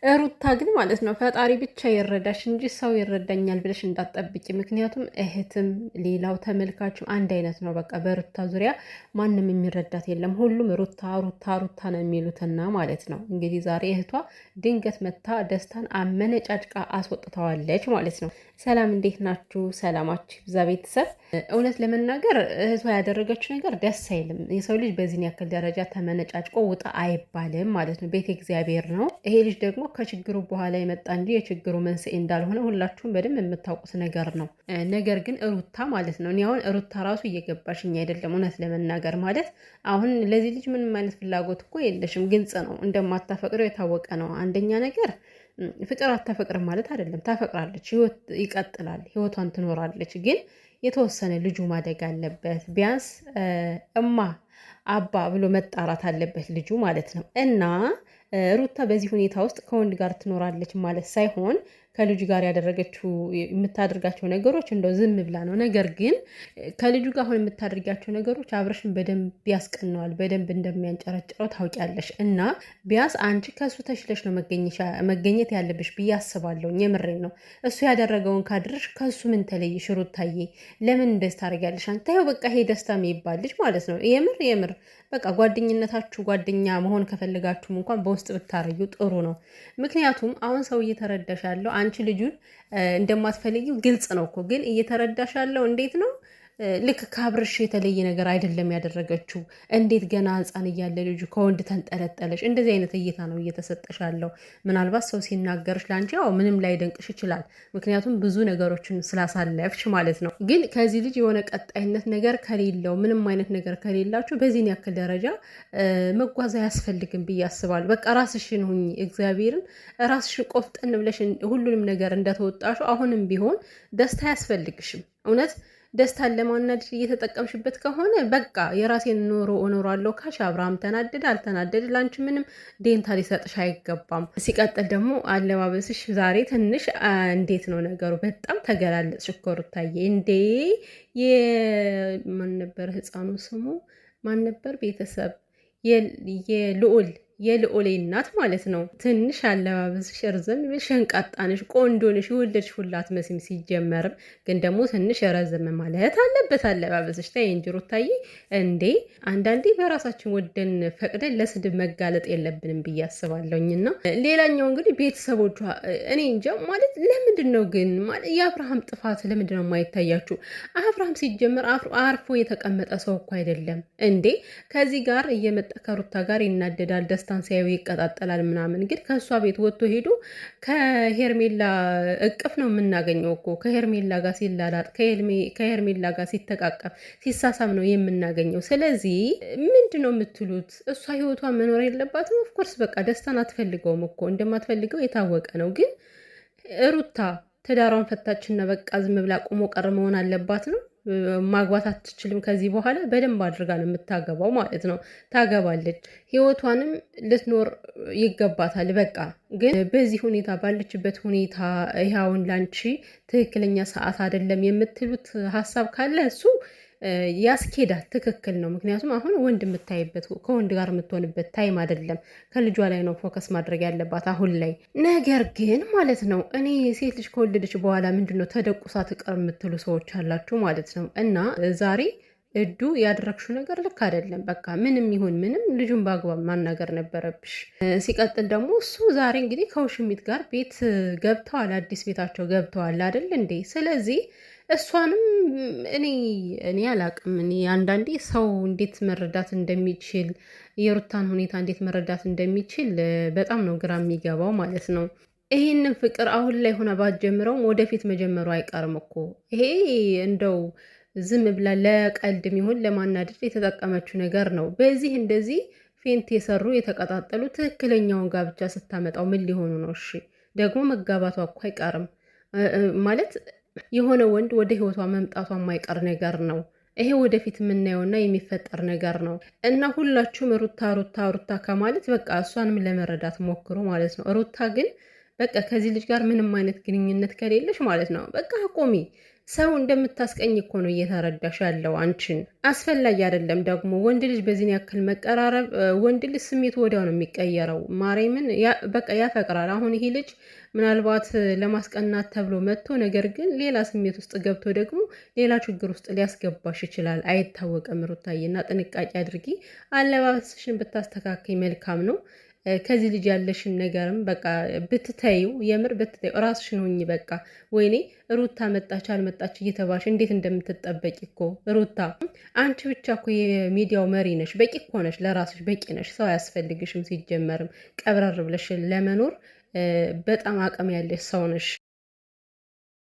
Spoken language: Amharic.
ሩታ ግን ማለት ነው ፈጣሪ ብቻ ይረዳሽ እንጂ ሰው ይረዳኛል ብለሽ እንዳትጠብቂ። ምክንያቱም እህትም ሌላው ተመልካችም አንድ አይነት ነው። በቃ በሩታ ዙሪያ ማንም የሚረዳት የለም። ሁሉም ሩታ ሩታ ሩታ ነው የሚሉትና ማለት ነው። እንግዲህ ዛሬ እህቷ ድንገት መታ ደስታን አመነጫጭቃ አስወጥተዋለች ማለት ነው። ሰላም እንዴት ናችሁ? ሰላማችሁ ይብዛ ቤተሰብ። እውነት ለመናገር እህቷ ያደረገችው ነገር ደስ አይልም። የሰው ልጅ በዚህን ያክል ደረጃ ተመነጫጭቆ ውጣ አይባልም ማለት ነው። ቤተ እግዚአብሔር ነው። ይሄ ልጅ ደግሞ ከችግሩ በኋላ የመጣ እንጂ የችግሩ መንስኤ እንዳልሆነ ሁላችሁም በደንብ የምታውቁት ነገር ነው። ነገር ግን ሩታ ማለት ነው እኔ አሁን ሩታ ራሱ እየገባሽኝ አይደለም። እውነት ለመናገር ማለት አሁን ለዚህ ልጅ ምንም አይነት ፍላጎት እኮ የለሽም። ግልጽ ነው። እንደማታፈቅረው የታወቀ ነው። አንደኛ ነገር ፍቅር አታፈቅርም ማለት አይደለም። ታፈቅራለች፣ ህይወት ይቀጥላል፣ ህይወቷን ትኖራለች። ግን የተወሰነ ልጁ ማደግ አለበት። ቢያንስ እማ አባ ብሎ መጣራት አለበት ልጁ ማለት ነው። እና ሩታ በዚህ ሁኔታ ውስጥ ከወንድ ጋር ትኖራለች ማለት ሳይሆን ከልጁ ጋር ያደረገችው የምታደርጋቸው ነገሮች እንደው ዝም ብላ ነው። ነገር ግን ከልጁ ጋር አሁን የምታደርጋቸው ነገሮች አብረሽን በደንብ ያስቀነዋል፣ በደንብ እንደሚያንጨረጭረው ታውቂያለሽ። እና ቢያንስ አንቺ ከእሱ ተሽለሽ ነው መገኘት ያለብሽ ብዬ አስባለሁ። የምሬን ነው። እሱ ያደረገውን ካድርሽ ከእሱ ምን ተለይሽ? ሩታዬ ለምን እንደዚህ ታደርጊያለሽ? አንተ ይኸው በቃ ይሄ ደስታ የሚባል ልጅ ማለት ነው። የምር በቃ ጓደኝነታችሁ ጓደኛ መሆን ከፈለጋችሁም እንኳን በውስጥ ብታረዩ ጥሩ ነው። ምክንያቱም አሁን ሰው እየተረዳሽ ያለው አንቺ ልጁን እንደማትፈልጊው ግልጽ ነው እኮ። ግን እየተረዳሽ ያለው እንዴት ነው? ልክ ከአብርሽ የተለየ ነገር አይደለም ያደረገችው። እንዴት ገና ሕፃን እያለ ልጁ ከወንድ ተንጠለጠለች? እንደዚህ አይነት እይታ ነው እየተሰጠሽ ያለው። ምናልባት ሰው ሲናገርሽ ለአንቺ ያው ምንም ላይ ደንቅሽ ይችላል፣ ምክንያቱም ብዙ ነገሮችን ስላሳለፍሽ ማለት ነው። ግን ከዚህ ልጅ የሆነ ቀጣይነት ነገር ከሌለው፣ ምንም አይነት ነገር ከሌላችሁ በዚህን ያክል ደረጃ መጓዝ አያስፈልግም ብዬ አስባለሁ። በቃ ራስሽን ሁኚ፣ እግዚአብሔርን ራስሽን ቆፍጠን ብለሽ ሁሉንም ነገር እንደተወጣሹ አሁንም ቢሆን ደስታ አያስፈልግሽም እውነት ደስታን ለማናደድ እየተጠቀምሽበት ከሆነ በቃ የራሴን ኑሮ እኖራለሁ ካልሽ አብርሃም ተናደደ አልተናደደ ለአንቺ ምንም ዴንታ ሊሰጥሽ አይገባም። ሲቀጥል ደግሞ አለባበስሽ ዛሬ ትንሽ እንዴት ነው ነገሩ? በጣም ተገላለጽሽ እኮ ሩታዬ። እንዴ ማን ነበር ህፃኑ ስሙ? ማን ነበር? ቤተሰብ የልዑሌ እናት ማለት ነው። ትንሽ አለባበስሽ ረዘም ብል ሸንቃጣንሽ፣ ቆንጆንሽ፣ የወለድሽ ሁላ አትመስይም። ሲጀመርም ግን ደግሞ ትንሽ ረዘም ማለት አለበት አለባበስሽ። ተይ እንጂ ሩታዬ እንዴ! አንዳንዴ በራሳችን ወደን ፈቅደን ለስድብ መጋለጥ የለብንም ብዬ አስባለሁኝና ሌላኛው እንግዲህ ቤተሰቦቿ እኔ እንጃ ማለት ለምንድን ነው ግን የአብርሃም ጥፋት ለምንድን ነው የማይታያችሁ? አብርሃም ሲጀመር አርፎ የተቀመጠ ሰው እኮ አይደለም እንዴ! ከዚህ ጋር እየመጣ ከሩታ ጋር ይናደዳል፣ ደስታን ሲያዩ ይቀጣጠላል ምናምን። ግን ከእሷ ቤት ወጥቶ ሄዶ ከሄርሜላ እቅፍ ነው የምናገኘው እኮ። ከሄርሜላ ጋር ሲላላጥ፣ ከሄርሜላ ጋር ሲተቃቀፍ፣ ሲሳሳም ነው የምናገኘው። ስለዚህ ምንድን ነው የምትሉት? እሷ ህይወቷን መኖር የለባትም? ኦፍኮርስ በቃ ደስታን አትፈልገውም እኮ፣ እንደማትፈልገው የታወቀ ነው። ግን ሩታ ትዳሯን ፈታችና በቃ ዝም ብላ ቁሞ ቀር መሆን አለባት ነው? ማግባት አትችልም ከዚህ በኋላ። በደንብ አድርጋ ነው የምታገባው ማለት ነው። ታገባለች፣ ህይወቷንም ልትኖር ይገባታል። በቃ ግን በዚህ ሁኔታ ባለችበት ሁኔታ ይኸውን ላንቺ ትክክለኛ ሰዓት አይደለም የምትሉት ሀሳብ ካለ እሱ ያስኬዳል። ትክክል ነው። ምክንያቱም አሁን ወንድ የምታይበት ከወንድ ጋር የምትሆንበት ታይም አይደለም። ከልጇ ላይ ነው ፎከስ ማድረግ ያለባት አሁን ላይ። ነገር ግን ማለት ነው እኔ ሴት ልጅ ከወለደች በኋላ ምንድነው ተደቁሳ ትቀር የምትሉ ሰዎች አላችሁ ማለት ነው። እና ዛሬ እዱ ያደረግሽው ነገር ልክ አይደለም። በቃ ምንም ይሁን ምንም ልጁን በአግባብ ማናገር ነበረብሽ። ሲቀጥል ደግሞ እሱ ዛሬ እንግዲህ ከውሽሚት ጋር ቤት ገብተዋል፣ አዲስ ቤታቸው ገብተዋል አይደል እንዴ? ስለዚህ እሷንም እኔ አላቅም። እኔ አንዳንዴ ሰው እንዴት መረዳት እንደሚችል የሩታን ሁኔታ እንዴት መረዳት እንደሚችል በጣም ነው ግራ የሚገባው ማለት ነው። ይህንን ፍቅር አሁን ላይ ሆነ ባትጀምረውም ወደፊት መጀመሩ አይቀርም እኮ። ይሄ እንደው ዝም ብላ ለቀልድም ይሁን ለማናደድ የተጠቀመችው ነገር ነው። በዚህ እንደዚህ ፌንት የሰሩ የተቀጣጠሉ ትክክለኛውን ጋብቻ ስታመጣው ምን ሊሆኑ ነው? እሺ ደግሞ መጋባቷ እኮ አይቀርም ማለት የሆነ ወንድ ወደ ህይወቷ መምጣቷ የማይቀር ነገር ነው። ይሄ ወደፊት የምናየውና የሚፈጠር ነገር ነው። እና ሁላችሁም ሩታ ሩታ ሩታ ከማለት በቃ እሷንም ለመረዳት ሞክሩ ማለት ነው። ሩታ ግን በቃ ከዚህ ልጅ ጋር ምንም አይነት ግንኙነት ከሌለሽ ማለት ነው በቃ አቆሚ። ሰው እንደምታስቀኝ እኮ ነው እየተረዳሽ ያለው አንቺን። አስፈላጊ አይደለም ደግሞ ወንድ ልጅ በዚህን ያክል መቀራረብ። ወንድ ልጅ ስሜቱ ወዲያው ነው የሚቀየረው። ማርያምን በቃ ያፈቅራል። አሁን ይሄ ልጅ ምናልባት ለማስቀናት ተብሎ መጥቶ ነገር ግን ሌላ ስሜት ውስጥ ገብቶ ደግሞ ሌላ ችግር ውስጥ ሊያስገባሽ ይችላል። አይታወቅም። ሩታዬና ጥንቃቄ አድርጊ። አለባበስሽን ብታስተካከይ መልካም ነው። ከዚህ ልጅ ያለሽን ነገርም በቃ ብትተዩ፣ የምር ብትተዩ፣ ራስሽን ሁኚ በቃ። ወይኔ ሩታ መጣች አልመጣች እየተባልሽ እንዴት እንደምትጠበቂ እኮ ሩታ። አንቺ ብቻ እኮ የሚዲያው መሪ ነሽ። በቂ እኮ ነሽ፣ ለራስሽ በቂ ነሽ። ሰው አያስፈልግሽም። ሲጀመርም ቀብረር ብለሽ ለመኖር በጣም አቅም ያለሽ ሰው ነሽ።